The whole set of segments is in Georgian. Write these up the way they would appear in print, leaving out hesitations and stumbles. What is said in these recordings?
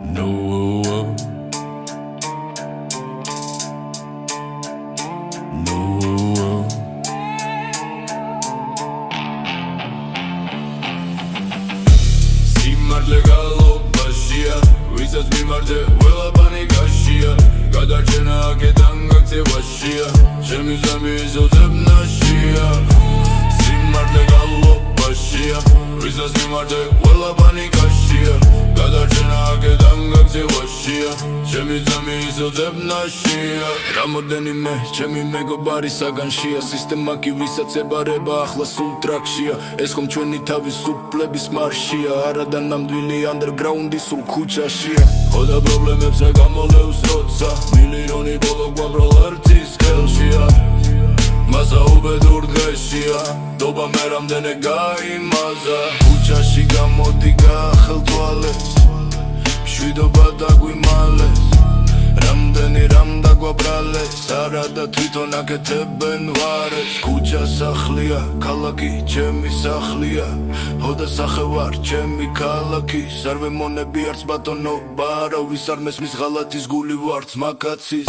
No Simmarle galopashia Vizat mimarte vela panikashia Gadarchena aketan gakte vashia Chemi zami izozeb nashia Simmarle galopashia Vizat mimarte vela panikashia Gadarchena aketan gakte vashia Chemi zami izozeb nashia Ramodeni chemi megobari saganshia Sistema ki visac ebareba ახლა სულ ტრაქშია ეს ხომ ჩვენი თავისუფლების მარშია არა და ნამდვილი ანდერგრაუნდი სულ ქუჩაშია ხოდა პრობლემებს რა გამოლევს როცა მილიონი ბოლო გვამროლ ერთის ხელშია მასა უბედურ დღეშია დობა მე რამდენი გაიმაზა ქუჩაში გამოდი გაახელთვალეს მშვიდობა დაგვიმალეს რამდენი რამ დაგვაბრალეს არა და თვითონ აკეთებენ ვარეს ქუჩა სახლია ქალაქი ჩემი სახლია ჰოდა სახე ვარ ჩემი ქალაქის არ ვემონები არც ბატონობა არავის არ მესმის ღალატის გული ვარც მაკაცის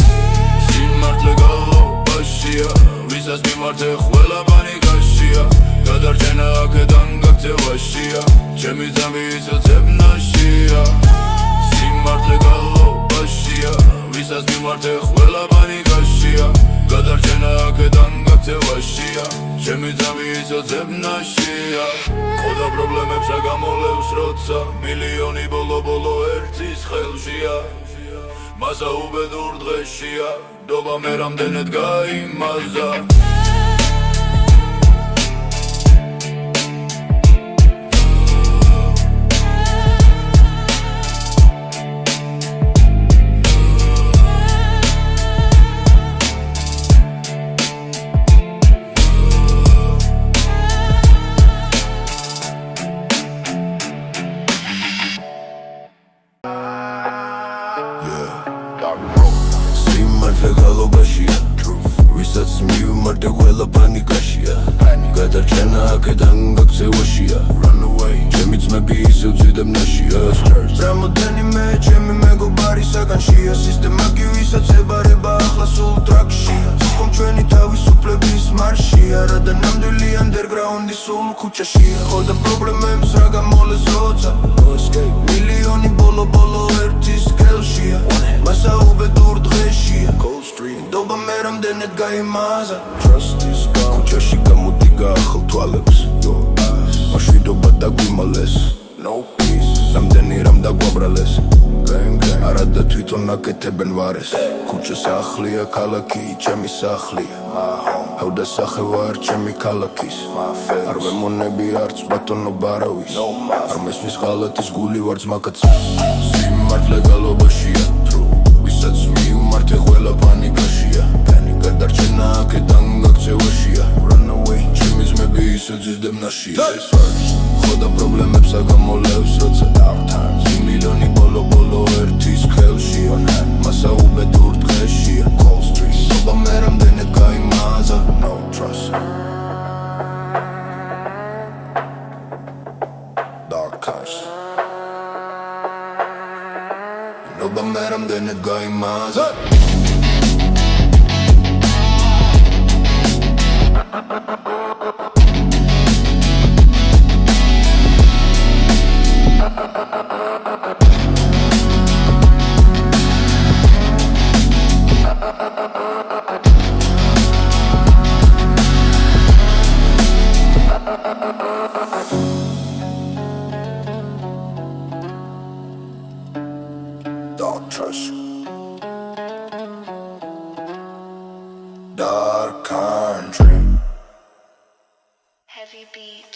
სიმართლე გალობაშია ვისაც მიმართე ყველა პანიკაშია გადარჩენა აქედან გაქცევაშია ჩემი ძამი იცოцеб ნაშია სიმართლე გალობაშია ვისაც მიმართე ყველა პანიკაშია გადარჩენა აქედან გაქცევაშია ჩემი ძამი იცოцеб ნაშია ხოდა პრობლემებს რა გამოლევს როცა მილიონი ბოლო ერთის ხელშია მასა უბედურ დღეშია დობა მე რამდენად გაიმაზა Simmarle galobashia Visac mivimarte ყველა პანიკაშია გადარჩენა აქედან გაქცევაშია Run away ჩემი ძმები ისევ ძვიდებ ნაშიას რამოდენიმე ჩემი მეგობარი საგანშია სისტემა კი ვისაც ებარება ახლა სულ ტრაქშია ხომ ჩვენი თავისუფლების მარშია რა და ნამდვილი ანდერგრაუნდი სულ ქუჩაშია ხოდა პრობლემებს რა გამოლეს როცა მილიონი ბოლო ერთის ხელშია მასა უბედურ დღეშია დობა მე რამდენად გაიმაზა Trust is gone ქუჩაში გამოდი გაახელთვალებს მშვიდობა დაგვიმალეს No peace რამდენი რამ დაგვაბრალეს არა და თვითონ აკეთებენ ვარეს ქუჩა სახლია ქალაქი ჩემი სახლია ჰოდა სახე ვარ ჩემი ქალაქის არ ვემონები არც ბატონობა არავის არ მესმის ღალატის გული ვარც მაკაცის სიმართლე გალობაშია ვისაც მივმართე ყველა პანიკაშია გადარჩენა აქედან გაქცევაშია Run away ჩემი ძმები ისე ძირდებ ნაშია ხოდა პრობლემებს აგამოლევს როცა მილიონი ბოლო ერთის ხელშია მასა უბედურ დღეშია დობა მე რამდენად გაიმაზა No trust Dark times დობა მე რამდენად გაიმაზა Don't trust Dark country Heavy beat